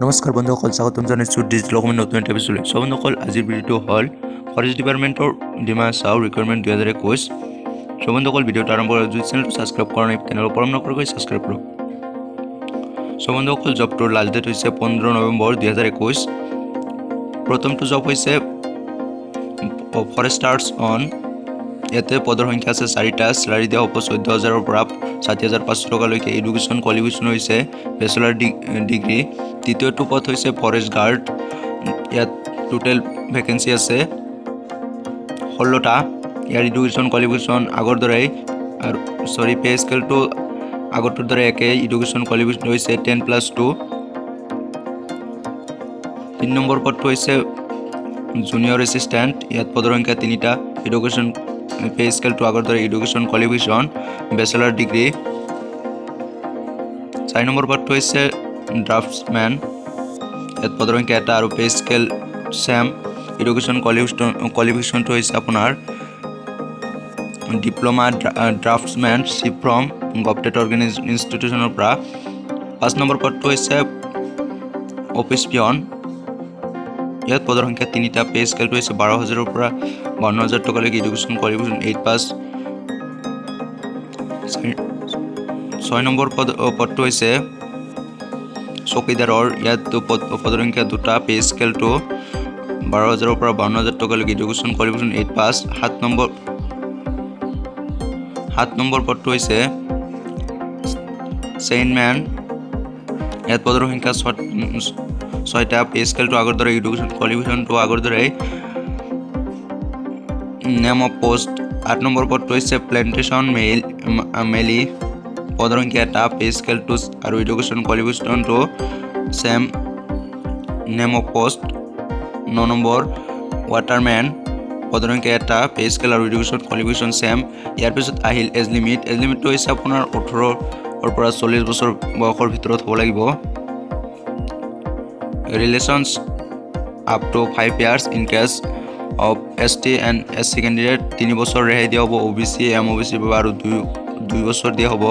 নমস্কাৰ বন্ধুসকল, স্বাগতম জনাইছোঁ ডিজিটেল অসমৰ নতুন এটা এপিছডলৈ। বন্ধুসকল, আজিৰ ভিডিঅ'টো হ'ল ফৰেষ্ট ডিপাৰ্টমেণ্টৰ ডিমা হাছাও ৰিকুৱাৰমেণ্ট 2021। বন্ধুসকল, ভিডিঅ'টো আৰম্ভ কৰাৰ যদি চেনেলটো ছাবস্ক্ৰাইব কৰা নাই তেনেহ'লে পৰম নকৰাকৈ ছাবস্ক্ৰাইব কৰক। বন্ধুসকল, জবটোৰ লাষ্ট ডেট হৈছে 15 নৱেম্বৰ 2021। প্ৰথমটো জব হৈছে ফৰেষ্টাৰ্ছ অন। ইয়াতে পদৰ সংখ্যা আছে 4টা। চেলাৰী দিয়া হ'ব 14,000-ৰ পৰা 60,500 টকালৈকে। এডুকেশ্যন কোৱালিফিকেশ্যন হৈছে বেচেলাৰ ডিগ্ৰী। দ্বিতীয়টো পদ হৈছে ফৰেষ্ট গাৰ্ড। ইয়াত টোটেল ভেকেঞ্চি আছে 16টা। ইয়াৰ এডুকেশ্যন কোৱালিফিকেশ্যন আগৰ দৰেই আৰু পে স্কেলটো আগৰটোৰ দৰে একেই। এডুকেশ্যন কোৱালিফিকেশ্যন হৈছে 10+2। 3 নম্বৰ পদটো হৈছে জুনিয়ৰ এছিষ্টেণ্ট। ইয়াত পদৰ সংখ্যা 3টা। এডুকেশ্যন পে স্কেলটো আগৰ দৰে। Education qualification bachelor degree. 4 number পদটো হৈছে ড্ৰাফটছমেন। ইয়াত পদৰ সংখ্যা 1টা আৰু পে স্কেল ছেম। এডুকেশ্যন কোৱালিফিকেশ্যনটো হৈছে আপোনাৰ ডিপ্ল'মা ড্ৰাফটছমেনশ্বিপ ফ্ৰম গভৰ্ণমেণ্ট ইনষ্টিটিউশ্যনৰ পৰা। 5 নম্বৰ পদটো হৈছে অফিচ পিয়ন। ইয়াত পদৰ সংখ্যা 3টা। পে স্কেলটো হৈছে 12,000-ৰ পৰা 52,000 টকালৈকে। Education qualification 8+। 6 নম্বৰ পদটো হৈছে চকীদাৰৰ। ইয়াত পদৰ সংখ্যা 2টা। পে স্কেলটো 12,000-ৰ পৰা 52,000 টকালৈকে। Education qualification 8+। 7 নম্বৰ পদটো হৈছে চেইনমেন। ইয়াত পদৰ সংখ্যা 6টা। পে স্কেলটো আগৰ দৰে। এডুকেশ্যন কোৱালিফিকেশ্যনটো আগৰ দৰে। Name of post. 8 নম্বৰ পদটো হৈছে প্লেণ্টেশ্যন মেলি। পদৰ সংখ্যা 1টা। পে স্কেলটো আৰু এডুকেশ্যন কোৱালিফিকেশ্যনটো ছেম। Name of post. 9 নম্বৰ ৱাটাৰমেন। পদৰ সংখ্যা 1টা। পে স্কেল আৰু এডুকেশ্যন কোৱালিফিকেশ্যন ছেম। ইয়াৰ পিছত আহিল এজ লিমিট। এজ লিমিটটো হৈছে আপোনাৰ 18-ৰ পৰা 40 বছৰ বয়সৰ ভিতৰত হ'ব লাগিব। Relaxations up to 5 years in case of ST and SC candidate. 3 বছৰ ৰেহাই দিয়া হ'ব OBC MOBC বাবে আৰু 2 বছৰ দিয়া হ'ব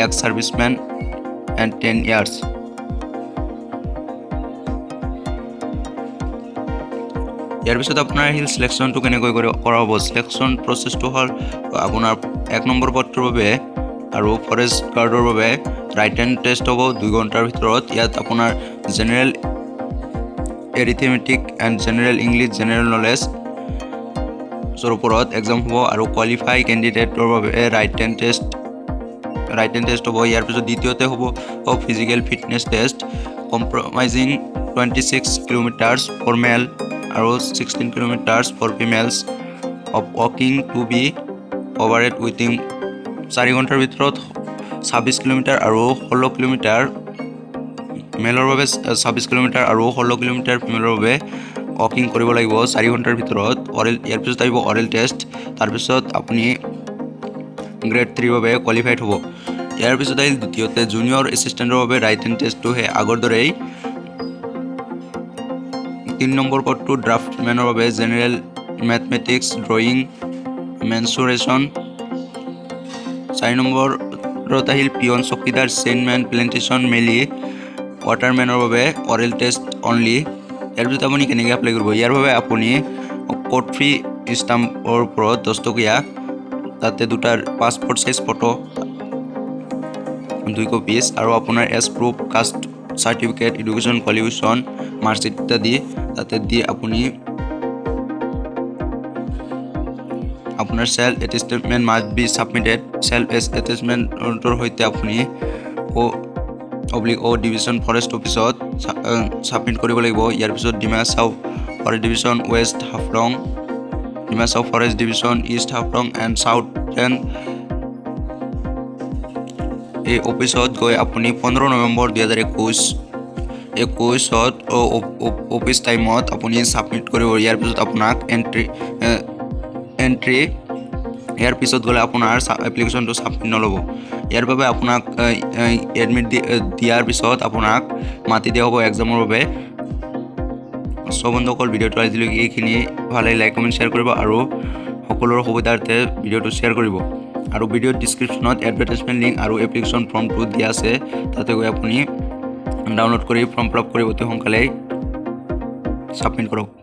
এক্স ছাৰ্ভিচমেন এণ্ড 10 years। ইয়াৰ পিছত আপোনাৰ আহিল চিলেকশ্যনটো কেনেকৈ কৰা হ'ব। চিলেকশ্যন প্ৰচেছটো হ'ল আপোনাৰ 1 নম্বৰ পদটোৰ বাবে আৰু ফৰেষ্ট গাৰ্ডৰ বাবে ৰাইটেন টেষ্ট হ'ব 2 ঘণ্টাৰ ভিতৰত। ইয়াত আপোনাৰ general arithmetic and general English general নলেজৰ ওপৰত এক্সাম হ'ব আৰু কোৱালিফাই কেণ্ডিডেটৰ বাবে ৰাইটেন টেষ্ট হ'ব। ইয়াৰ পিছত দ্বিতীয়তে হ'ব physical fitness test compromising 26 kilometres for male আৰু 16 কিলোমিটাৰ্ছ ফৰ ফিমেলছ অফ ৱাকিং টু বি কভাৰেড উইথিন 4 ঘণ্টাৰ ভিতৰত 26 কিলোমিটাৰ আৰু 16 কিলোমিটাৰ মেলৰ বাবে 26 কিলোমিটাৰ আৰু 16 কিলোমিটাৰ ফিমেলৰ বাবে ৱাকিং কৰিব লাগিব 4 ঘণ্টাৰ ভিতৰত। ইয়াৰ পিছত আহিব অৰেল টেষ্ট। তাৰপিছত আপুনি গ্ৰেড 3 বাবে কোৱালিফাইড হ'ব। ইয়াৰ পিছত আহিল দ্বিতীয়তে জুনিয়ৰ এছিষ্টেণ্টৰ বাবে ৰাইটেন টেষ্টটো সেই আগৰ দৰেই। 3 নম্বৰ পদটো ড্ৰাফটমেনৰ বাবে জেনেৰেল মেথমেটিক্স ড্ৰয়িং মেনচুৰেশ্যন। 4 নম্বৰত আহিল পিয়ন চকীদাৰ চেইনমেন প্লেণ্টেশ্যন মেলি ৱাটাৰমেনৰ বাবে অৰেল টেষ্ট অনলি। ইয়াৰ পিছত আপুনি কেনেকৈ এপ্লাই কৰিব। ইয়াৰ বাবে আপুনি কোড ফ্ৰী ষ্টাম্পৰ ওপৰত 10 টকীয়া, তাতে 2টা পাছপৰ্ট চাইজ ফটো 2 কপিজ আৰু আপোনাৰ age proof caste certificate education qualification marksheet ইত্যাদি তাতে দি আপুনি আপোনাৰ self attestment must be submitted. Self এটেষ্টমেণ্টৰ সৈতে আপুনি /O ডিভিজন ফৰেষ্ট অফিচত ছাবমিট কৰিব লাগিব। ইয়াৰ পিছত Dima Hasao forest division west Haflong, Dima Hasao forest division east Haflong and southern এই অফিচত গৈ আপুনি 15 নৱেম্বৰ 2021 অফিচ টাইমত আপুনি ছাবমিট কৰিব। ইয়াৰ পিছত আপোনাক এণ্ট্ৰি ইয়াৰ পিছত গ'লে আপোনাৰ এপ্লিকেশ্যনটো ছাবমিট নল'ব। ইয়াৰ বাবে আপোনাক এডমিট দিয়াৰ পিছত আপোনাক মাতি দিয়া হ'ব এক্সামৰ বাবে। বন্ধুসকল, ভিডিঅ'টো আজিলৈকে এইখিনি। ভালে লাইক কমেণ্ট শ্বেয়াৰ কৰিব আৰু সকলোৰে সুবিধাৰ্থে ভিডিঅ'টো শ্বেয়াৰ কৰিব। আৰু ভিডিঅ'ৰ ডিছক্ৰিপশ্যনত এডভাৰটাইজমেণ্ট লিংক আৰু এপ্লিকেশ্যন ফৰ্মটো দিয়া আছে, তাতে গৈ আপুনি ডাউনলোড কৰি ফৰ্ম ফিল আপ কৰি অতি সোনকালেই ছাবমিট কৰক।